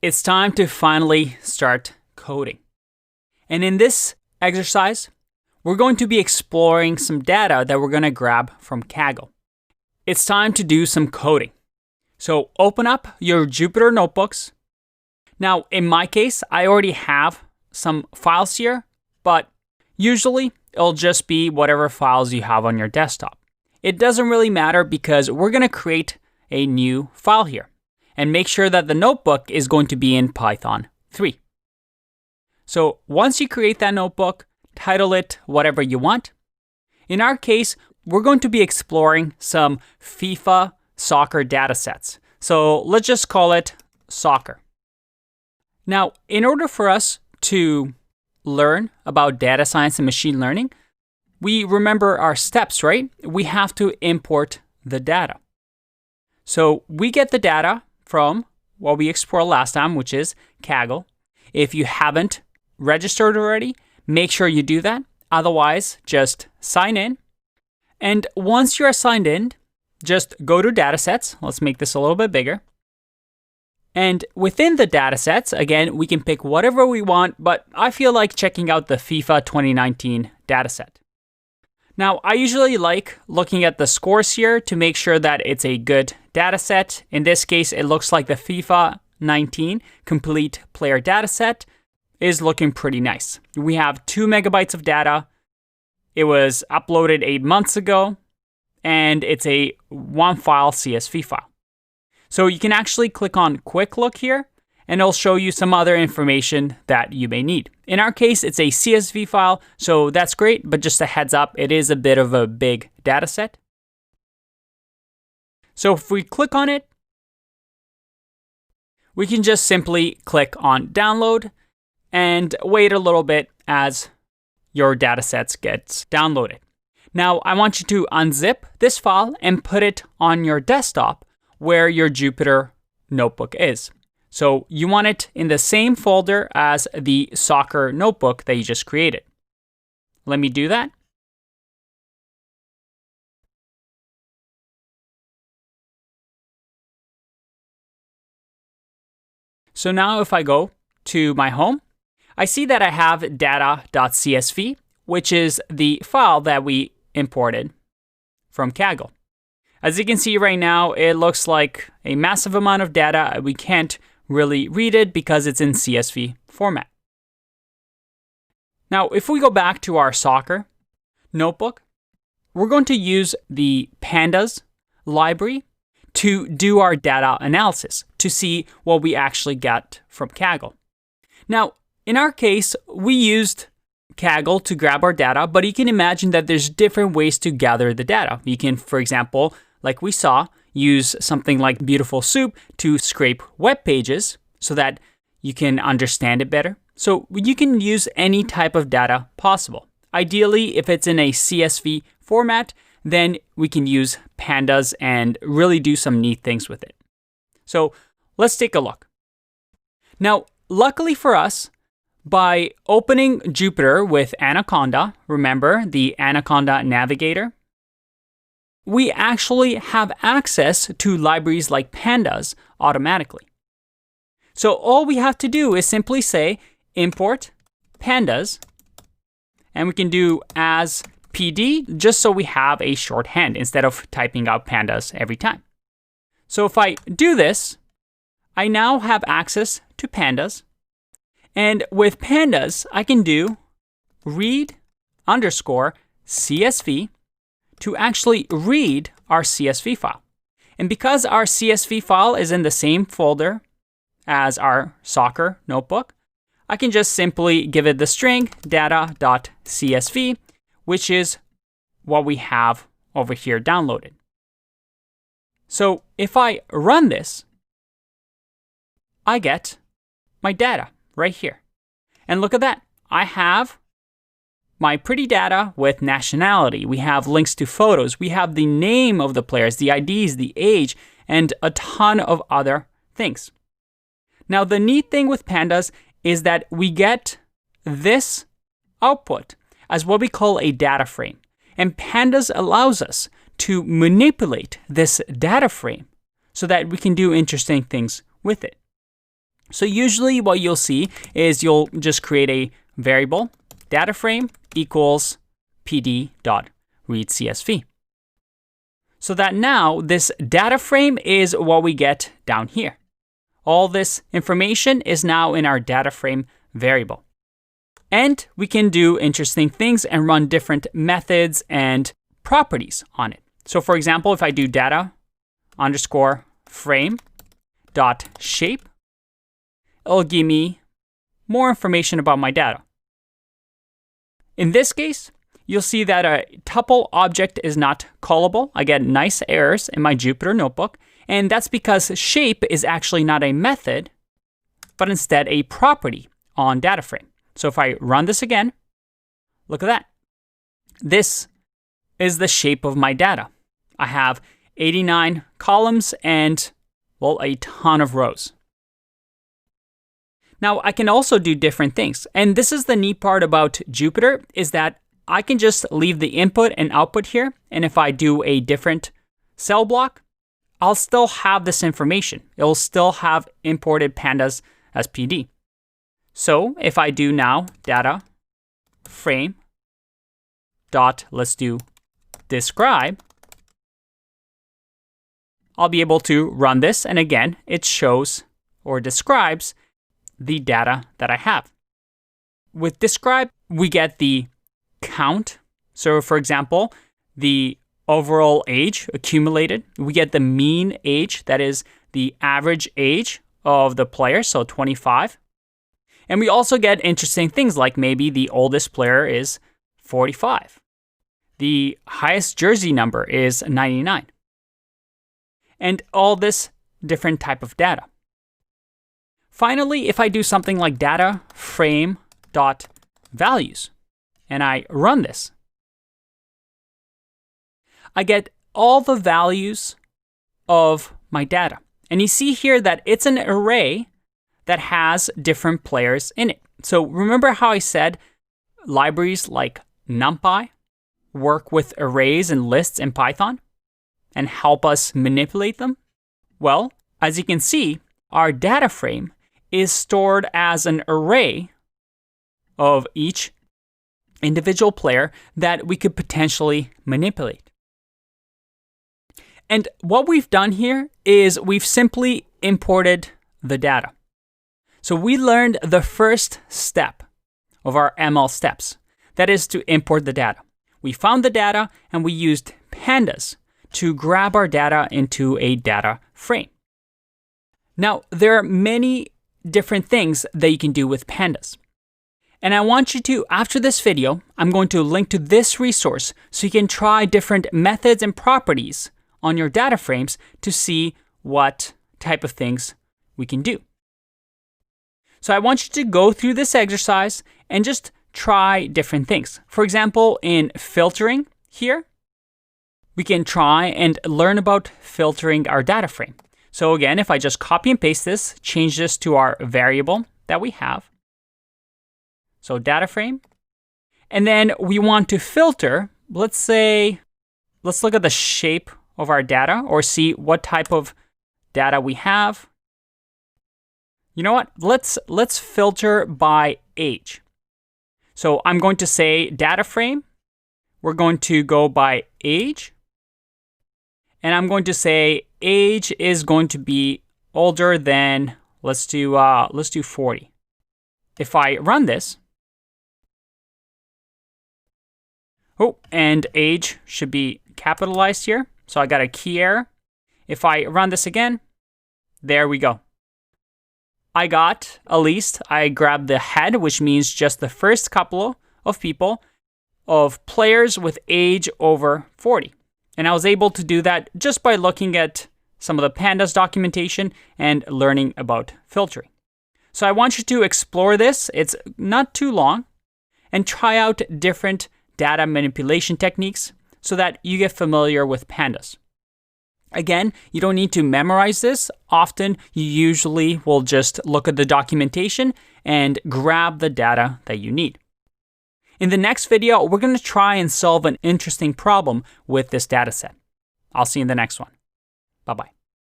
it's time to finally start coding. And in this exercise, we're going to be exploring some data that we're going to grab from Kaggle. It's time to do some coding. So open up your Jupyter notebooks. Now, in my case, I already have some files here, but usually it'll just be whatever files you have on your desktop. It doesn't really matter because we're going to create a new file here and make sure that the notebook is going to be in Python 3. So once you create that notebook, title it whatever you want. In our case, we're going to be exploring some FIFA soccer datasets. So let's just call it soccer. Now, in order for us to learn about data science and machine learning, we remember our steps, right? We have to import the data. So we get the data from what we explored last time, which is Kaggle. If you haven't registered already, make sure you do that. Otherwise, just sign in. And once you're signed in, just go to datasets. Let's make this a little bit bigger. And within the datasets, again, we can pick whatever we want, but I feel like checking out the FIFA 2019 dataset. Now, I usually like looking at the scores here to make sure that it's a good dataset. In this case, it looks like the FIFA 19 complete player dataset is looking pretty nice. We have 2 megabytes of data. It was uploaded 8 months ago, and it's a one file CSV file. So you can actually click on Quick Look here, and it'll show you some other information that you may need. In our case, it's a CSV file, so that's great, but just a heads up, it is a bit of a big data set. So if we click on it, we can just simply click on Download and wait a little bit as your datasets gets downloaded. Now, I want you to unzip this file and put it on your desktop where your Jupyter notebook is. So you want it in the same folder as the soccer notebook that you just created. Let me do that. So now if I go to my home, I see that I have data.csv, which is the file that we imported from Kaggle. As you can see right now, it looks like a massive amount of data. We can't really read it because it's in CSV format. Now, if we go back to our soccer notebook, we're going to use the pandas library to do our data analysis to see what we actually get from Kaggle. Now, in our case, we used Kaggle to grab our data, but you can imagine that there's different ways to gather the data. You can, for example, like we saw, use something like Beautiful Soup to scrape web pages so that you can understand it better. So you can use any type of data possible. Ideally, if it's in a CSV format, then we can use pandas and really do some neat things with it. So let's take a look. Now, luckily for us, by opening Jupyter with Anaconda, remember the Anaconda Navigator, we actually have access to libraries like pandas automatically. So all we have to do is simply say import pandas, and we can do as PD just so we have a shorthand instead of typing out pandas every time. So if I do this, I now have access to pandas. And with pandas, I can do read underscore CSV to actually read our CSV file. And because our CSV file is in the same folder as our soccer notebook, I can just simply give it the string data.csv, which is what we have over here downloaded. So if I run this, I get my data right here. And look at that. I have my pretty data with nationality. We have links to photos. We have the name of the players, the IDs, the age, and a ton of other things. Now, the neat thing with pandas is that we get this output as what we call a data frame. And pandas allows us to manipulate this data frame so that we can do interesting things with it. So usually what you'll see is you'll just create a variable data frame equals pd.readCSV. So that now this data frame is what we get down here. All this information is now in our data frame variable. And we can do interesting things and run different methods and properties on it. So for example, if I do data underscore frame dot shape, it'll give me more information about my data. In this case, you'll see that a tuple object is not callable. I get nice errors in my Jupyter notebook, and that's because shape is actually not a method, but instead a property on data frame. So if I run this again, look at that. This is the shape of my data. I have 89 columns and, well, a ton of rows. Now, I can also do different things. And this is the neat part about Jupyter, is that I can just leave the input and output here. And if I do a different cell block, I'll still have this information. It'll still have imported pandas as PD. So if I do now data frame dot, let's do describe, I'll be able to run this. And again, it shows or describes the data that I have. With describe, we get the count. So for example, the overall age accumulated. We get the mean age, that is the average age of the player, so 25. And we also get interesting things like maybe the oldest player is 45. The highest jersey number is 99. And all this different type of data. Finally, if I do something like data frame dot values and I run this, I get all the values of my data. And you see here that it's an array that has different players in it. So remember how I said libraries like NumPy work with arrays and lists in Python and help us manipulate them? Well, as you can see, our data frame is stored as an array of each individual player that we could potentially manipulate. And what we've done here is we've simply imported the data. So we learned the first step of our ML steps, that is to import the data. We found the data and we used pandas to grab our data into a data frame. Now, there are many different things that you can do with pandas. And I want you to, after this video, I'm going to link to this resource so you can try different methods and properties on your data frames to see what type of things we can do. So I want you to go through this exercise and just try different things. For example, in filtering here, we can try and learn about filtering our data frame. So again, if I just copy and paste this, change this to our variable that we have. So data frame. And then we want to filter, let's look at the shape of our data or see what type of data we have. You know what? Let's filter by age. So I'm going to say data frame. We're going to go by age. And I'm going to say age is going to be older than, let's do 40. If I run this, and age should be capitalized here. So I got a key error. If I run this again, there we go. I grabbed the head, which means just the first couple of people, of players with age over 40. And I was able to do that just by looking at some of the pandas documentation and learning about filtering. So I want you to explore this. It's not too long, and try out different data manipulation techniques so that you get familiar with pandas. Again, you don't need to memorize this. Often, you usually will just look at the documentation and grab the data that you need. In the next video, we're going to try and solve an interesting problem with this data set. I'll see you in the next one. Bye-bye.